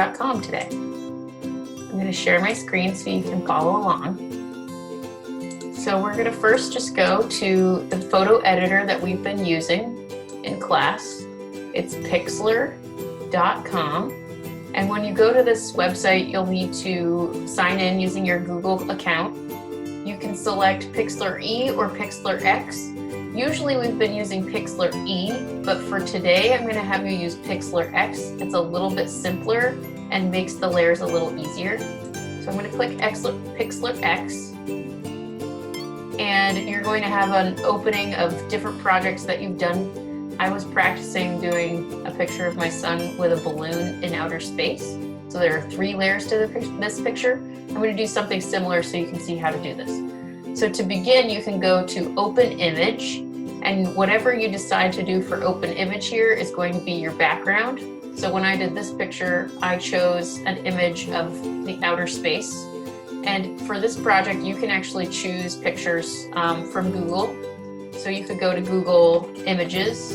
pixlr.com today. I'm going to share my screen so you can follow along. So we're going to first just go to the photo editor that we've been using in class. It's Pixlr.com. And when you go to this website, you'll need to sign in using your Google account. You can select Pixlr E or Pixlr X. Usually we've been using Pixlr E, but for today I'm going to have you use Pixlr X. It's a little bit simpler and makes the layers a little easier. So I'm going to click Pixlr X, and you're going to have an opening of different projects that you've done. I was practicing doing a picture of my son with a balloon in outer space. So there are 3 layers to this picture. I'm going to do something similar so you can see how to do this. So to begin, you can go to Open Image, and whatever you decide to do for Open Image here is going to be your background. So when I did this picture, I chose an image of the outer space. And for this project, you can actually choose pictures from Google. So you could go to Google Images,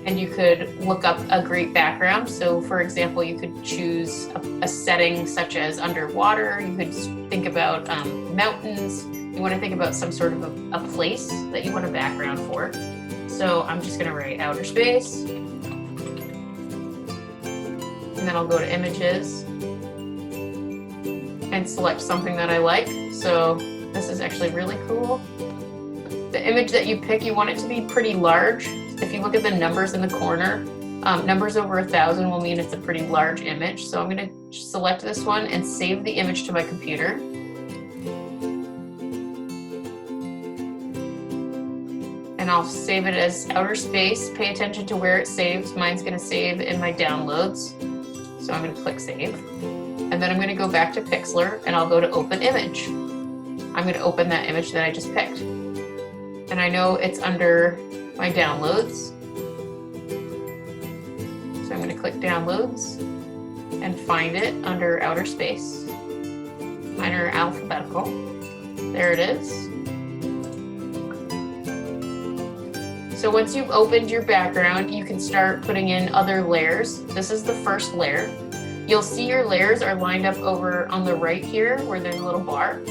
and you could look up a great background. So for example, you could choose a setting such as underwater. You could think about mountains. You want to think about some sort of a place that you want a background for. So I'm just going to write outer space. And then I'll go to Images and select something that I like. So this is actually really cool. The image that you pick, you want it to be pretty large. If you look at the numbers in the corner, numbers over 1,000 will mean it's a pretty large image. So I'm going to select this one and save the image to my computer. And I'll save it as outer space. Pay attention to where it saves. Mine's going to save in my downloads. So I'm going to click Save. And then I'm going to go back to Pixlr, and I'll go to Open Image. I'm going to open that image that I just picked. And I know it's under my downloads. So I'm going to click Downloads and find it under outer space. Mine are alphabetical. There it is. So once you've opened your background, you can start putting in other layers. This is the first layer. You'll see your layers are lined up over on the right here where there's a little bar.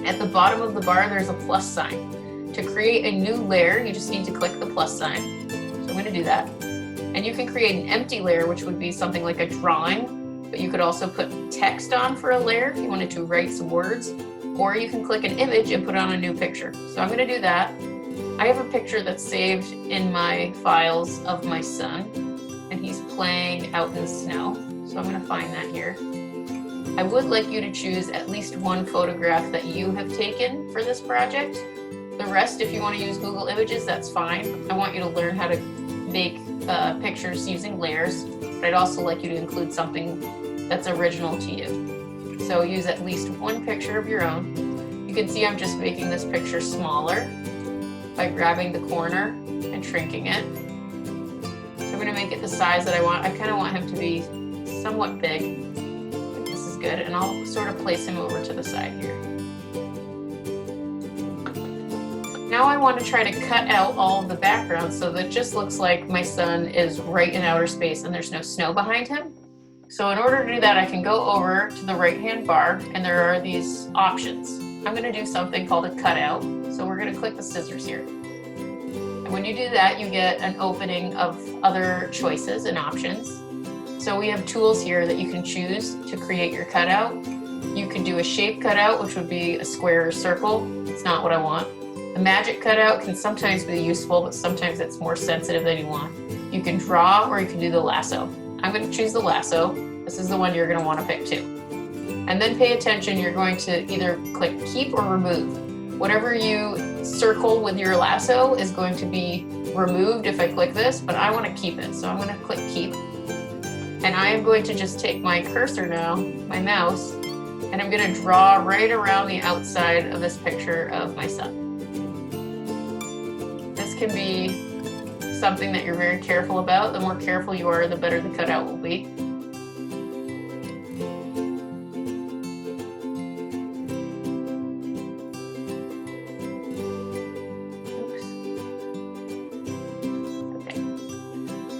At the bottom of the bar, there's a plus sign. To create a new layer, you just need to click the plus sign. So I'm going to do that. And you can create an empty layer, which would be something like a drawing, but you could also put text on for a layer if you wanted to write some words, or you can click an image and put on a new picture. So I'm going to do that. I have a picture that's saved in my files of my son, and he's playing out in the snow. So I'm going to find that here. I would like you to choose at least one photograph that you have taken for this project. The rest, if you want to use Google Images, that's fine. I want you to learn how to make pictures using layers, but I'd also like you to include something that's original to you. So use at least one picture of your own. You can see I'm just making this picture smaller by grabbing the corner and shrinking it. So I'm going to make it the size that I want. I kind of want him to be somewhat big. I think this is good, and I'll sort of place him over to the side here. Now I want to try to cut out all of the background so that it just looks like my son is right in outer space and there's no snow behind him. So in order to do that, I can go over to the right-hand bar, and there are these options. I'm going to do something called a cutout. So we're going to click the scissors here. And when you do that, you get an opening of other choices and options. So we have tools here that you can choose to create your cutout. You can do a shape cutout, which would be a square or circle. It's not what I want. A magic cutout can sometimes be useful, but sometimes it's more sensitive than you want. You can draw, or you can do the lasso. I'm going to choose the lasso. This is the one you're going to want to pick too. And then pay attention, you're going to either click keep or remove. Whatever you circle with your lasso is going to be removed if I click this, but I want to keep it. So I'm going to click keep. And I am going to just take my cursor now, my mouse, and I'm going to draw right around the outside of this picture of my son. This can be something that you're very careful about. The more careful you are, the better the cutout will be.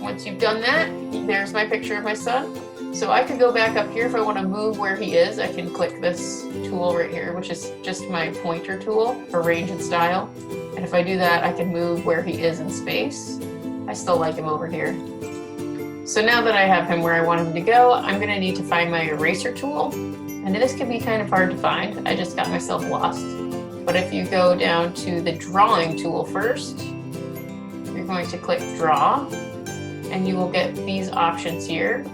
Once you've done that, there's my picture of my son. So I could go back up here if I want to move where he is. I can click this tool right here, which is just my pointer tool for range and style. And if I do that, I can move where he is in space. I still like him over here. So now that I have him where I want him to go, I'm going to need to find my eraser tool. And this can be kind of hard to find. I just got myself lost. But if you go down to the drawing tool first, you're going to click draw, and you will get these options here.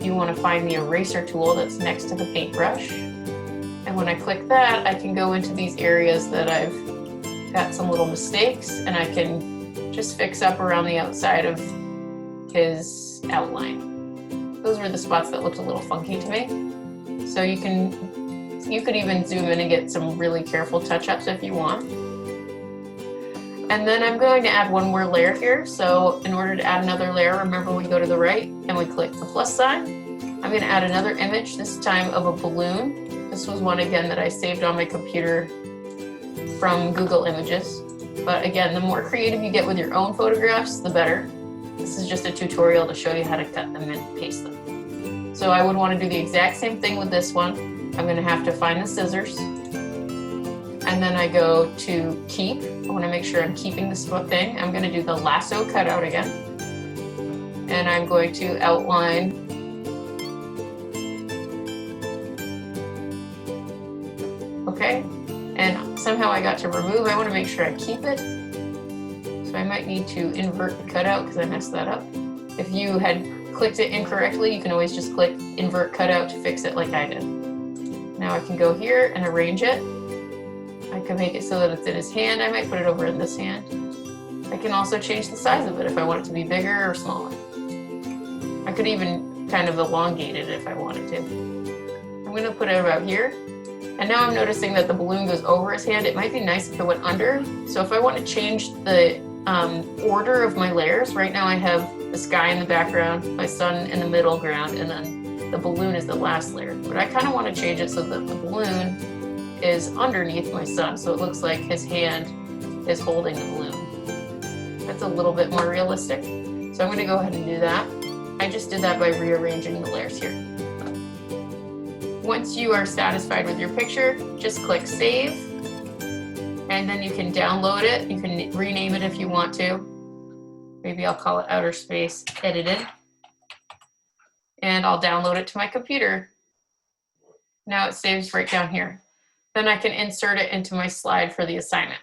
You want to find the eraser tool that's next to the paintbrush. And when I click that, I can go into these areas that I've got some little mistakes, and I can just fix up around the outside of his outline. Those were the spots that looked a little funky to me. So you could even zoom in and get some really careful touch-ups if you want. And then I'm going to add one more layer here. So in order to add another layer, remember we go to the right and we click the plus sign. I'm going to add another image, this time of a balloon. This was one again that I saved on my computer from Google Images. But again, the more creative you get with your own photographs, the better. This is just a tutorial to show you how to cut them and paste them. So I would want to do the exact same thing with this one. I'm going to have to find the scissors. And then I go to keep. I want to make sure I'm keeping this thing. I'm going to do the lasso cutout again. And I'm going to outline. Okay. And somehow I got to remove. I want to make sure I keep it. So I might need to invert the cutout because I messed that up. If you had clicked it incorrectly, you can always just click invert cutout to fix it like I did. Now I can go here and arrange it. I can make it so that it's in his hand. I might put it over in this hand. I can also change the size of it if I want it to be bigger or smaller. I could even kind of elongate it if I wanted to. I'm going to put it about here. And now I'm noticing that the balloon goes over his hand. It might be nice if it went under. So if I want to change the order of my layers, right now I have the sky in the background, my sun in the middle ground, and then the balloon is the last layer. But I kind of want to change it so that the balloon is underneath my sun, so it looks like his hand is holding the balloon. That's a little bit more realistic. So I'm going to go ahead and do that. I just did that by rearranging the layers here. Once you are satisfied with your picture, just click save, and then you can download it. You can rename it if you want to. Maybe I'll call it Outer Space Edited. And I'll download it to my computer. Now it saves right down here. Then I can insert it into my slide for the assignment.